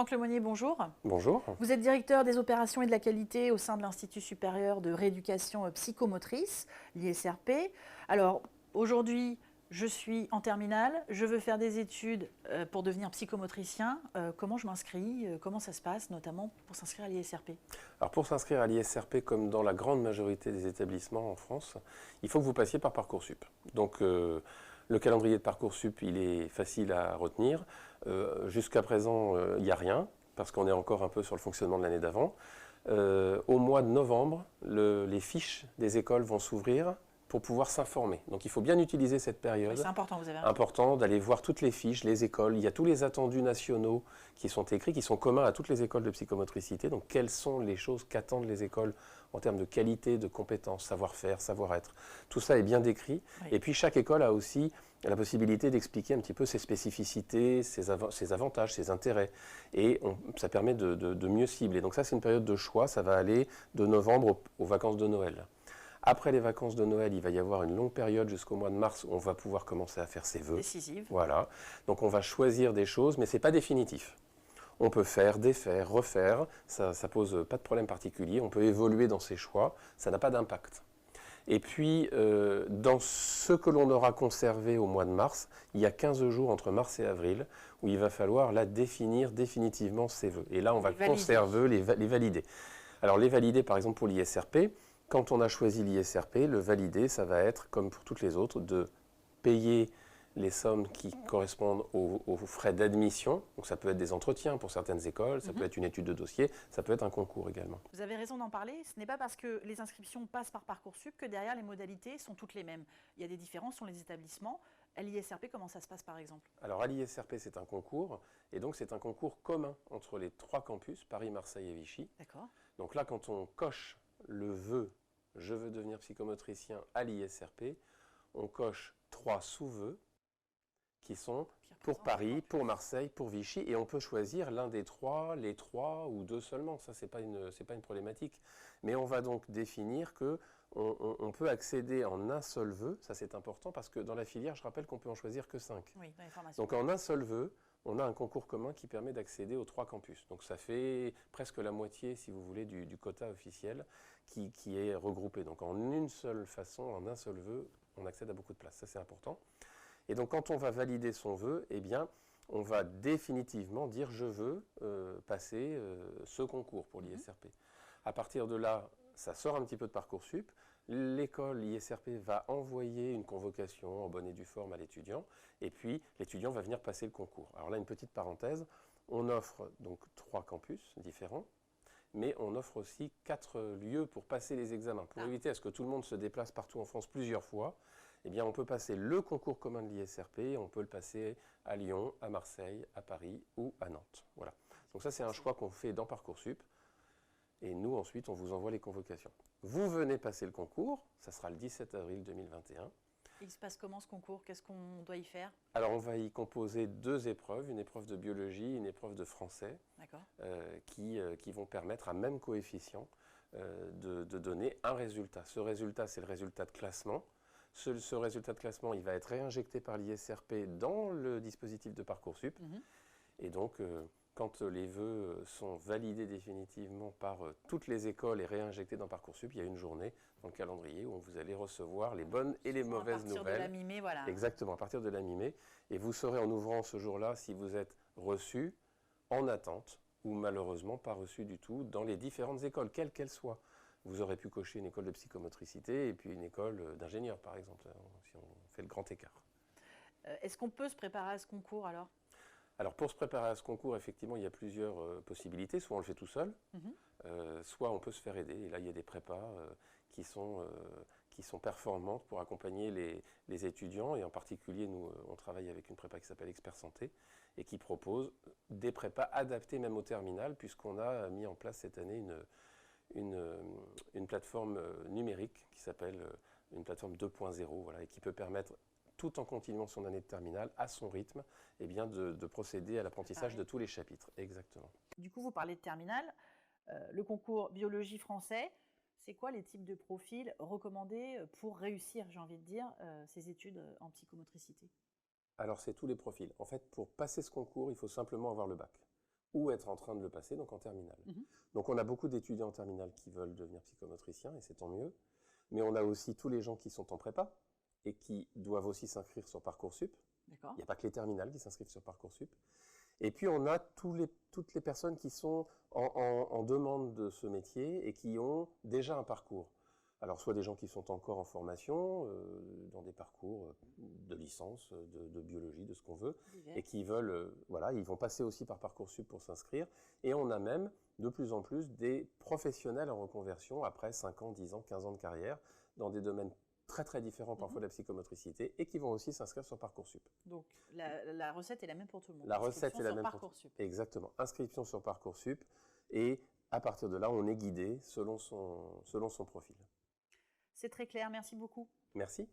Franck Lemonnier, bonjour. Bonjour. Vous êtes directeur des opérations et de la qualité au sein de l'Institut supérieur de rééducation psychomotrice, l'ISRP. Alors, aujourd'hui, je suis en terminale, je veux faire des études pour devenir psychomotricien. Comment je m'inscris? Comment ça se passe, notamment pour s'inscrire à l'ISRP? Alors pour s'inscrire à l'ISRP, comme dans la grande majorité des établissements en France, il faut que vous passiez par Parcoursup. Donc le calendrier de Parcoursup, il est facile à retenir. Jusqu'à présent, il n'y a rien, parce qu'on est encore un peu sur le fonctionnement de l'année d'avant. Au mois de novembre, les fiches des écoles vont s'ouvrir pour pouvoir s'informer. Donc il faut bien utiliser cette période. Oui, c'est important, vous avez raison. Important d'aller voir toutes les fiches, les écoles. Il y a tous les attendus nationaux qui sont écrits, qui sont communs à toutes les écoles de psychomotricité. Donc quelles sont les choses qu'attendent les écoles en termes de qualité, de compétences, savoir-faire, savoir-être. Tout ça est bien décrit. Oui. Et puis chaque école a aussi la possibilité d'expliquer un petit peu ses spécificités, ses avantages, ses intérêts. Et ça permet de mieux cibler. Donc ça, c'est une période de choix. Ça va aller de novembre aux vacances de Noël. Après les vacances de Noël, il va y avoir une longue période jusqu'au mois de mars où on va pouvoir commencer à faire ses vœux. Décisive. Voilà. Donc on va choisir des choses, mais ce n'est pas définitif. On peut faire, défaire, refaire, ça ne pose pas de problème particulier. On peut évoluer dans ses choix, ça n'a pas d'impact. Et puis, dans ce que l'on aura conservé au mois de mars, il y a 15 jours entre mars et avril où il va falloir là définir définitivement ses vœux. Et là, on va conserver, les valider. Alors les valider, par exemple, pour l'ISRP, quand on a choisi l'ISRP, le valider, ça va être, comme pour toutes les autres, de payer les sommes qui correspondent aux frais d'admission. Donc ça peut être des entretiens pour certaines écoles, ça peut être une étude de dossier, ça peut être un concours également. Vous avez raison d'en parler. Ce n'est pas parce que les inscriptions passent par Parcoursup que derrière les modalités sont toutes les mêmes. Il y a des différences sur les établissements. À l'ISRP, comment ça se passe par exemple? Alors à l'ISRP, c'est un concours, et donc c'est un concours commun entre les 3 campus, Paris, Marseille et Vichy. D'accord. Donc là, quand on coche le vœu « Je veux devenir psychomotricien à l'ISRP », on coche 3 sous-vœux qui sont pour Paris, pour Marseille, pour Vichy, et on peut choisir l'un des 3, les 3 ou 2 seulement. Ça, c'est pas une problématique. Mais on va donc définir que on peut accéder en un seul vœu. Ça, c'est important parce que dans la filière, je rappelle qu'on peut en choisir que 5. Oui, dans les formations. Donc en un seul vœu, on a un concours commun qui permet d'accéder aux 3 campus. Donc ça fait presque la moitié, si vous voulez, du quota officiel qui est regroupé. Donc en une seule façon, en un seul vœu, on accède à beaucoup de places. Ça, c'est important. Et donc quand on va valider son vœu, eh bien, on va définitivement dire « je veux passer ce concours pour l'ISRP ». À partir de là, ça sort un petit peu de Parcoursup. L'école ISRP va envoyer une convocation en bonne et due forme à l'étudiant, et puis l'étudiant va venir passer le concours. Alors là, une petite parenthèse, on offre donc 3 campus différents, mais on offre aussi 4 lieux pour passer les examens. Pour éviter à ce que tout le monde se déplace partout en France plusieurs fois, eh bien, on peut passer le concours commun de l'ISRP, on peut le passer à Lyon, à Marseille, à Paris ou à Nantes. Voilà. Donc ça, c'est un choix qu'on fait dans Parcoursup. Et nous, ensuite, on vous envoie les convocations. Vous venez passer le concours, ça sera le 17 avril 2021. Il se passe comment ce concours? Qu'est-ce qu'on doit y faire? Alors, on va y composer 2 épreuves, une épreuve de biologie, une épreuve de français, qui vont permettre à même coefficient de donner un résultat. Ce résultat, c'est le résultat de classement. Ce résultat de classement, il va être réinjecté par l'ISRP dans le dispositif de Parcoursup. Et donc, quand les vœux sont validés définitivement par toutes les écoles et réinjectés dans Parcoursup, il y a une journée dans le calendrier où vous allez recevoir les bonnes et les mauvaises nouvelles. À partir de la mi-mai, voilà. Exactement, à partir de la mi-mai. Et vous saurez en ouvrant ce jour-là si vous êtes reçu, en attente, ou malheureusement pas reçu du tout dans les différentes écoles, quelles qu'elles soient. Vous aurez pu cocher une école de psychomotricité et puis une école d'ingénieur, par exemple, si on fait le grand écart. Est-ce qu'on peut se préparer à ce concours alors? Alors pour se préparer à ce concours, effectivement, il y a plusieurs possibilités. Soit on le fait tout seul, soit on peut se faire aider. Et là, il y a des prépas qui sont performantes pour accompagner les étudiants. Et en particulier, nous, on travaille avec une prépa qui s'appelle Expert Santé et qui propose des prépas adaptés même au terminal, puisqu'on a mis en place cette année une plateforme numérique qui s'appelle une plateforme 2.0, voilà, et qui peut permettre, tout en continuant son année de terminale, à son rythme, eh bien de procéder à l'apprentissage de tous les chapitres. Exactement. Du coup, vous parlez de terminale. Le concours biologie français, c'est quoi les types de profils recommandés pour réussir, j'ai envie de dire, ces études en psychomotricité? Alors, c'est tous les profils. En fait, pour passer ce concours, il faut simplement avoir le bac. ou être en train de le passer, donc en terminale. Donc on a beaucoup d'étudiants en terminale qui veulent devenir psychomotriciens, et c'est tant mieux. Mais on a aussi tous les gens qui sont en prépa et qui doivent aussi s'inscrire sur Parcoursup. Il n'y a pas que les terminales qui s'inscrivent sur Parcoursup. Et puis on a toutes les personnes qui sont en demande de ce métier et qui ont déjà un parcours. Alors soit des gens qui sont encore en formation, dans des parcours de licence, de biologie, de ce qu'on veut, et qui veulent, voilà, ils vont passer aussi par Parcoursup pour s'inscrire. Et on a même de plus en plus des professionnels en reconversion après 5 ans, 10 ans, 15 ans de carrière, dans des domaines très très différents parfois de la psychomotricité, et qui vont aussi s'inscrire sur Parcoursup. Donc la recette est la même pour tout le monde. La recette est la même pour Parcoursup. Exactement, inscription sur Parcoursup, et à partir de là, on est guidé selon son profil. C'est très clair, merci beaucoup. Merci.